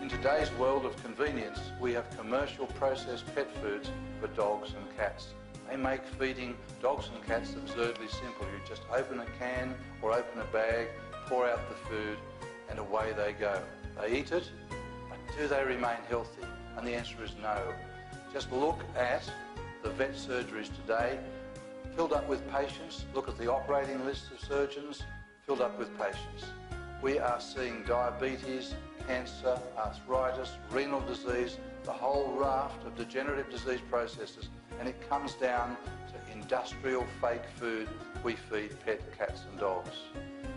In today's world of convenience, we have commercial processed pet foods for dogs and cats. They make feeding dogs and cats absurdly simple. You just open a can or open a bag, pour out the food, and away they go. They eat it, but do they remain healthy? And the answer is no. Just look at the vet surgeries today, filled up with patients. Look at the operating list of surgeons, filled up with patients. We are seeing diabetes, cancer, arthritis, renal disease, the whole raft of degenerative disease processes, and it comes down to industrial fake food we feed pet cats and dogs.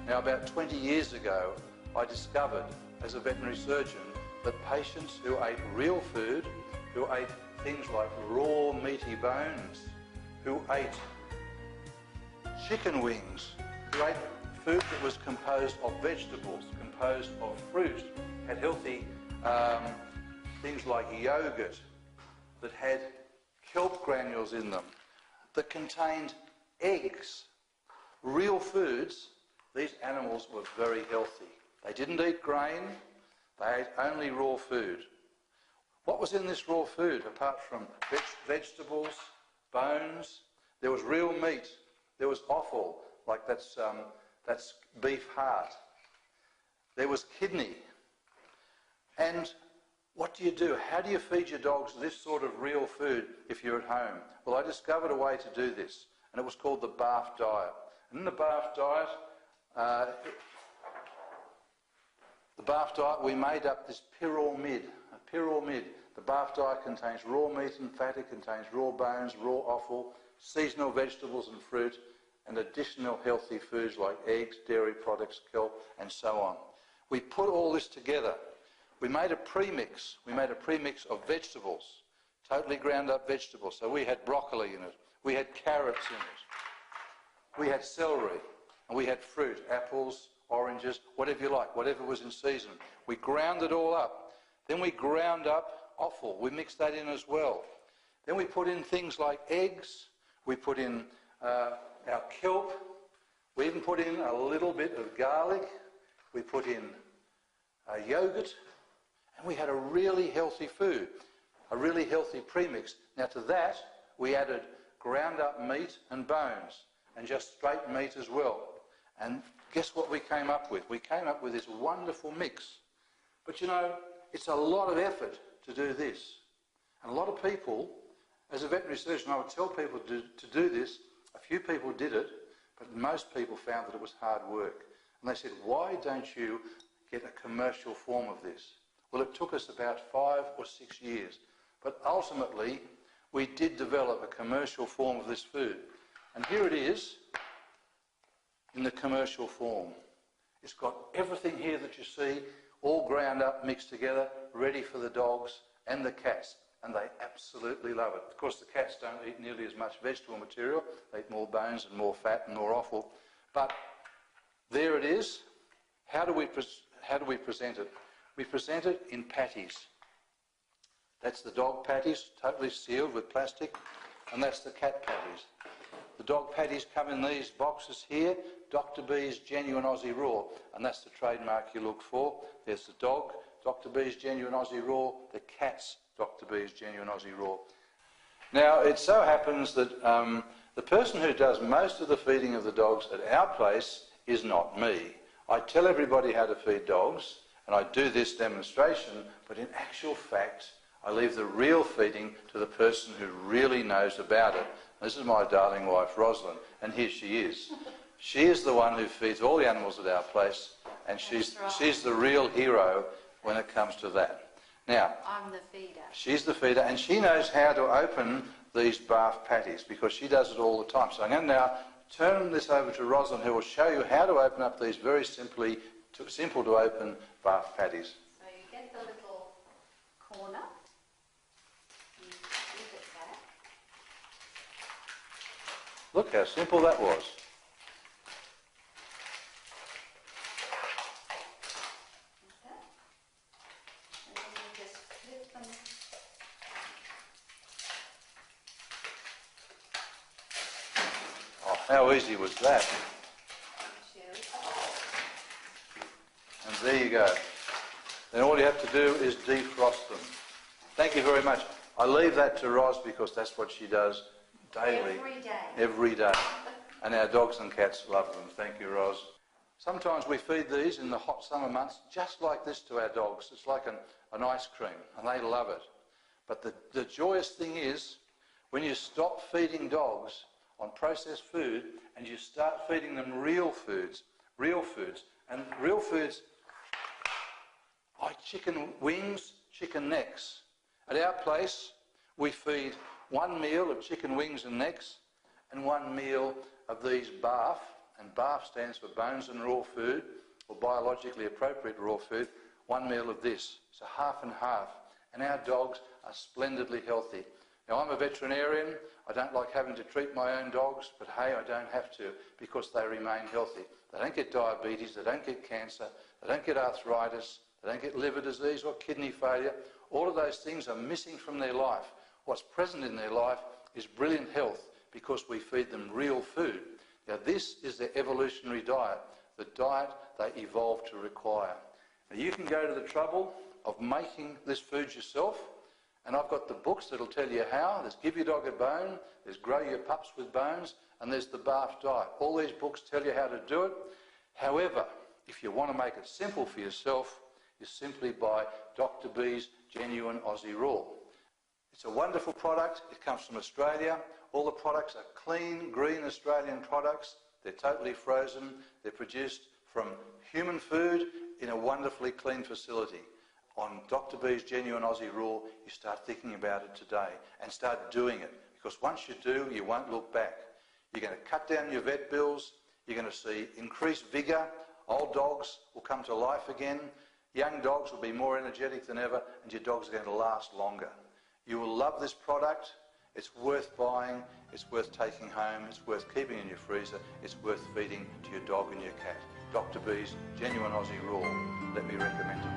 Now, about 20 years ago, I discovered as a veterinary surgeon that patients who ate real food, who ate things like raw meaty bones, who ate chicken wings, who ate food that was composed of vegetables, composed of fruit, had healthy things like yogurt that had kelp granules in them, that contained eggs, real foods. These animals were very healthy. They didn't eat grain, they ate only raw food. What was in this raw food apart from vegetables, bones? There was real meat, there was offal, like that's beef heart. There was kidney. And what do? How do you feed your dogs this sort of real food if you're at home? Well, I discovered a way to do this, and it was called the BARF diet. And in the BARF diet, we made up this pyramid. The BARF diet contains raw meat and fat, it contains raw bones, raw offal, seasonal vegetables and fruit, and additional healthy foods like eggs, dairy products, kelp, and so on. We put all this together. We made a premix. We made a premix of vegetables, totally ground up vegetables. So we had broccoli in it, we had carrots in it, we had celery, and we had fruit, apples, oranges, whatever you like, whatever was in season. We ground it all up. Then we ground up offal. We mixed that in as well. Then we put in things like eggs. We put in our kelp. We even put in a little bit of garlic. We put in yogurt. And we had a really healthy food, a really healthy premix. Now to that, we added ground up meat and bones, and just straight meat as well. And guess what we came up with? We came up with this wonderful mix. But you know, it's a lot of effort to do this. And a lot of people, as a veterinary surgeon, I would tell people to do this. A few people did it, but most people found that it was hard work. And they said, why don't you get a commercial form of this? Well, it took us about 5 or 6 years. But ultimately, we did develop a commercial form of this food. And here it is in the commercial form. It's got everything here that you see, all ground up, mixed together, ready for the dogs and the cats. And they absolutely love it. Of course, the cats don't eat nearly as much vegetable material. They eat more bones and more fat and more offal. But there it is. How do we present it? We present it in patties. That's the dog patties, totally sealed with plastic, and that's the cat patties. The dog patties come in these boxes here, Dr.B's Genuine Aussie Raw, and that's the trademark you look for. There's the dog, Dr.B's Genuine Aussie Raw, the cat's Dr.B's Genuine Aussie Raw. Now, it so happens that the person who does most of the feeding of the dogs at our place is not me. I tell everybody how to feed dogs, and I do this demonstration, but in actual fact, I leave the real feeding to the person who really knows about it. This is my darling wife, Rosalind, and here she is. She is the one who feeds all the animals at our place, and she's the real hero when it comes to that. Now, I'm the feeder. She's the feeder, and she knows how to open these BARF patties because she does it all the time. So I'm going to now turn this over to Rosalind, who will show you how to open up these very simple to open BARF patties. So you get the little corner, you flip it back. Look how simple that was. Okay. And then you just flip them. Oh, how easy was that? And there you go. Then all you we have to do is defrost them. Thank you very much. I leave that to Roz because that's what she does daily. Every day. Every day. And our dogs and cats love them. Thank you, Roz. Sometimes we feed these in the hot summer months just like this to our dogs. It's like an ice cream, and they love it. But the joyous thing is, when you stop feeding dogs on processed food and you start feeding them real foods, and real foods like chicken wings, chicken necks. At our place, we feed 1 meal of chicken wings and necks and 1 meal of these BARF, and BARF stands for bones and raw food, or biologically appropriate raw food, 1 meal of this. So half and half. And our dogs are splendidly healthy. Now, I'm a veterinarian. I don't like having to treat my own dogs, but hey, I don't have to because they remain healthy. They don't get diabetes, they don't get cancer, they don't get arthritis, they don't get liver disease or kidney failure. All of those things are missing from their life. What's present in their life is brilliant health because we feed them real food. Now, this is their evolutionary diet, the diet they evolved to require. Now, you can go to the trouble of making this food yourself, and I've got the books that'll tell you how. There's Give Your Dog a Bone, there's Grow Your Pups with Bones, and there's the BARF diet. All these books tell you how to do it. However, if you want to make it simple for yourself, you simply buy Dr.B's Genuine Aussie Raw. It's a wonderful product. It comes from Australia. All the products are clean, green Australian products. They're totally frozen. They're produced from human food in a wonderfully clean facility. On Dr.B's Genuine Aussie Raw, you start thinking about it today and start doing it, because once you do, you won't look back. You're going to cut down your vet bills. You're going to see increased vigour. Old dogs will come to life again. Young dogs will be more energetic than ever, and your dogs are going to last longer. You will love this product. It's worth buying. It's worth taking home. It's worth keeping in your freezer. It's worth feeding to your dog and your cat. Dr.B's Genuine Aussie Raw. Let me recommend it.